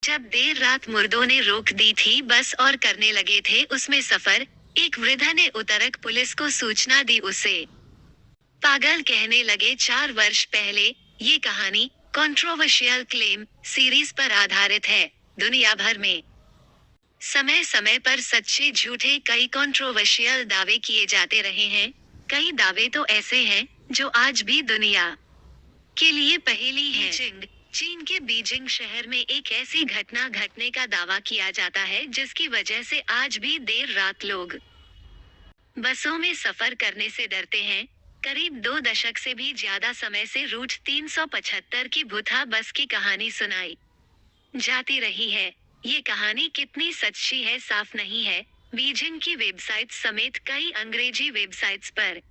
जब देर रात मुर्दों ने रोक दी थी बस और करने लगे थे उसमें सफर, एक वृद्धा ने उतरक पुलिस को सूचना दी। उसे पागल कहने लगे। 4 वर्ष पहले ये कहानी कंट्रोवर्शियल क्लेम सीरीज पर आधारित है। दुनिया भर में समय समय पर सच्चे झूठे कई कंट्रोवर्शियल दावे किए जाते रहे हैं। कई दावे तो ऐसे हैं जो आज भी दुनिया के लिए पहेली है। चीन के बीजिंग शहर में एक ऐसी घटना घटने का दावा किया जाता है जिसकी वजह से आज भी देर रात लोग बसों में सफर करने से डरते हैं। करीब 2 दशक से भी ज्यादा समय से रूट 375 की भुथा बस की कहानी सुनाई जाती रही है। ये कहानी कितनी सच्ची है साफ नहीं है। बीजिंग की वेबसाइट समेत कई अंग्रेजी वेबसाइट्स पर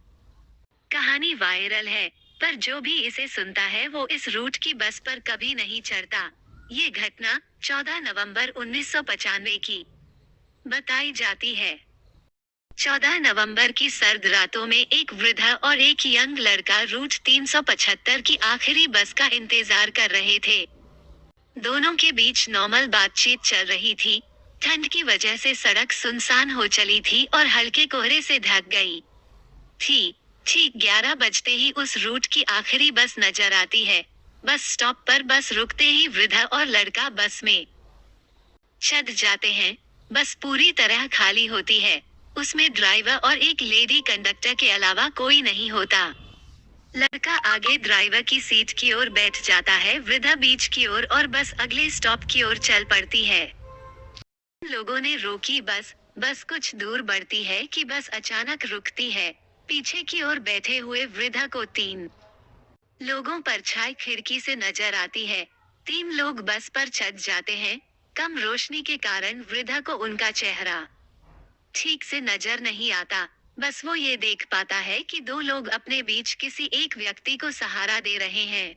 कहानी वायरल है, पर जो भी इसे सुनता है वो इस रूट की बस पर कभी नहीं चढ़ता। ये घटना 14 नवंबर 1995 की बताई जाती है। 14 नवंबर की सर्द रातों में एक वृद्धा और एक यंग लड़का रूट 375 की आखिरी बस का इंतजार कर रहे थे। दोनों के बीच नॉर्मल बातचीत चल रही थी। ठंड की वजह से सड़क सुनसान हो चली थी और हल्के कोहरे से ढक गई थी। ठीक 11 बजते ही उस रूट की आखिरी बस नजर आती है। बस स्टॉप पर बस रुकते ही वृद्धा और लड़का बस में चढ़ जाते हैं। बस पूरी तरह खाली होती है। उसमें ड्राइवर और एक लेडी कंडक्टर के अलावा कोई नहीं होता। लड़का आगे ड्राइवर की सीट की ओर बैठ जाता है, वृद्धा बीच की ओर और बस अगले स्टॉप की ओर चल पड़ती है। लोगों ने रोकी बस। बस कुछ दूर बढ़ती है कि बस अचानक रुकती है। पीछे की ओर बैठे हुए वृद्धा को 3 लोगों पर छाई खिड़की से नजर आती है। 3 लोग बस पर चढ़ जाते हैं। कम रोशनी के कारण वृद्धा को उनका चेहरा ठीक से नजर नहीं आता। बस वो ये देख पाता है कि 2 लोग अपने बीच किसी एक व्यक्ति को सहारा दे रहे हैं।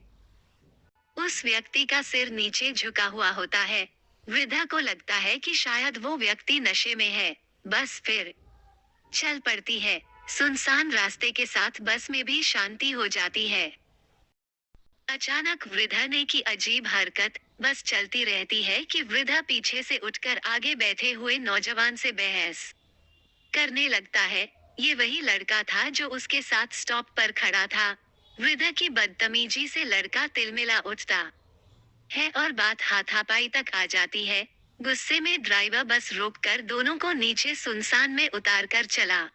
उस व्यक्ति का सिर नीचे झुका हुआ होता है। वृद्धा को लगता है कि शायद वो व्यक्ति नशे में है। बस फिर चल पड़ती है। सुनसान रास्ते के साथ बस में भी शांति हो जाती है। अचानक वृद्धा ने की अजीब हरकत। बस चलती रहती है कि वृद्धा पीछे से उठकर आगे बैठे हुए नौजवान से बहस करने लगता है। ये वही लड़का था जो उसके साथ स्टॉप पर खड़ा था। वृद्धा की बदतमीजी से लड़का तिलमिला उठता है और बात हाथापाई तक आ जाती है। गुस्से में ड्राइवर बस रोककर दोनों को नीचे सुनसान में उतारकर चला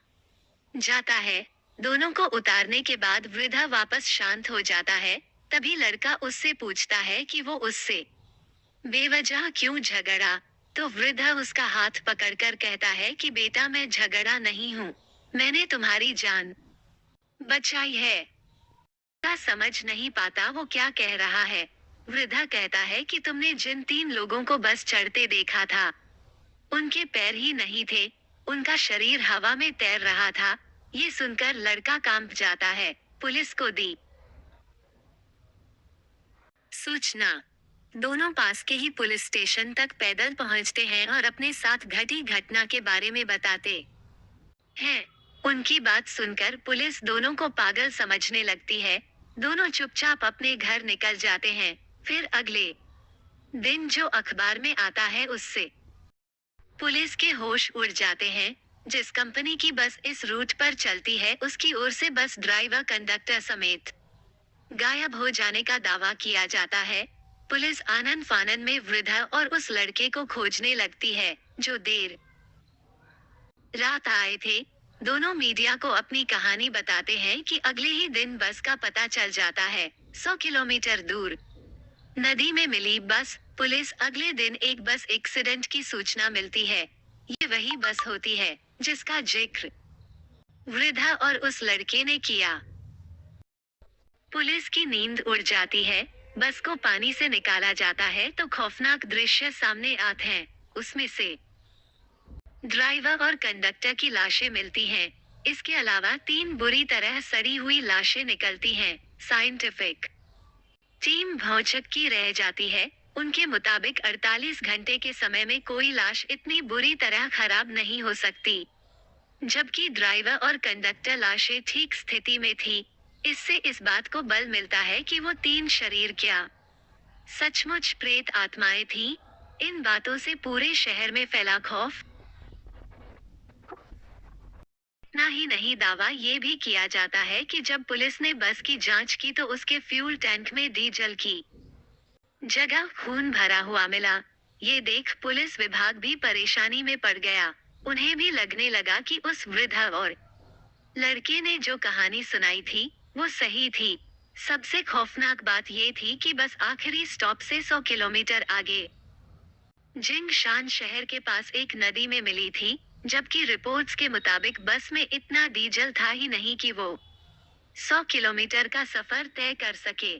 जाता है। दोनों को उतारने के बाद वृद्धा वापस शांत हो जाता है। तभी लड़का उससे पूछता है कि वो उससे बेवजह क्यों झगड़ा। तो वृद्धा उसका हाथ पकड़कर कहता है कि बेटा मैं झगड़ा नहीं हूँ, मैंने तुम्हारी जान बचाई है। का समझ नहीं पाता वो क्या कह रहा है। वृद्धा कहता है कि तुमने जिन 3 लोगों को बस चढ़ते देखा था, उनके पैर ही नहीं थे, उनका शरीर हवा में तैर रहा था। ये सुनकर लड़का कांप जाता है। पुलिस को दी सूचना। दोनों पास के ही पुलिस स्टेशन तक पैदल पहुंचते हैं और अपने साथ घटी घटना के बारे में बताते हैं। उनकी बात सुनकर पुलिस दोनों को पागल समझने लगती है। दोनों चुपचाप अपने घर निकल जाते हैं। फिर अगले दिन जो अखबार में आता है उससे पुलिस के होश उड़ जाते हैं। जिस कंपनी की बस इस रूट पर चलती है उसकी ओर से बस ड्राइवर कंडक्टर समेत गायब हो जाने का दावा किया जाता है। पुलिस आनन फानन में वृद्धा और उस लड़के को खोजने लगती है जो देर रात आए थे। दोनों मीडिया को अपनी कहानी बताते हैं कि अगले ही दिन बस का पता चल जाता है। 100 किलोमीटर दूर नदी में मिली बस। पुलिस अगले दिन एक बस एक्सीडेंट की सूचना मिलती है। ये वही बस होती है जिसका जिक्र वृद्धा और उस लड़के ने किया। पुलिस की नींद उड़ जाती है। बस को पानी से निकाला जाता है तो खौफनाक दृश्य सामने आते हैं। उसमें से ड्राइवर और कंडक्टर की लाशें मिलती हैं। इसके अलावा 3 बुरी तरह सड़ी हुई लाशें निकलती हैं। साइंटिफिक टीम भौचक्की रह जाती है। उनके मुताबिक 48 घंटे के समय में कोई लाश इतनी बुरी तरह खराब नहीं हो सकती, जबकि ड्राइवर और कंडक्टर लाशें ठीक स्थिति में थी। इससे इस बात को बल मिलता है कि वो 3 शरीर क्या सचमुच प्रेत आत्माएं थीं। इन बातों से पूरे शहर में फैला खौफ। इतना ही नहीं, दावा ये भी किया जाता है कि जब पुलिस ने बस की जांच की तो उसके फ्यूल टैंक में डीजल की जगह खून भरा हुआ मिला। ये देख पुलिस विभाग भी परेशानी में पड़ गया। उन्हें भी लगने लगा कि उस वृद्धा और लड़के ने जो कहानी सुनाई थी वो सही थी। सबसे खौफनाक बात ये थी कि बस आखिरी स्टॉप से 100 किलोमीटर आगे जिंगशान शहर के पास एक नदी में मिली थी, जबकि रिपोर्ट्स के मुताबिक बस में इतना डीजल था ही नहीं कि वो 100 किलोमीटर का सफर तय कर सके।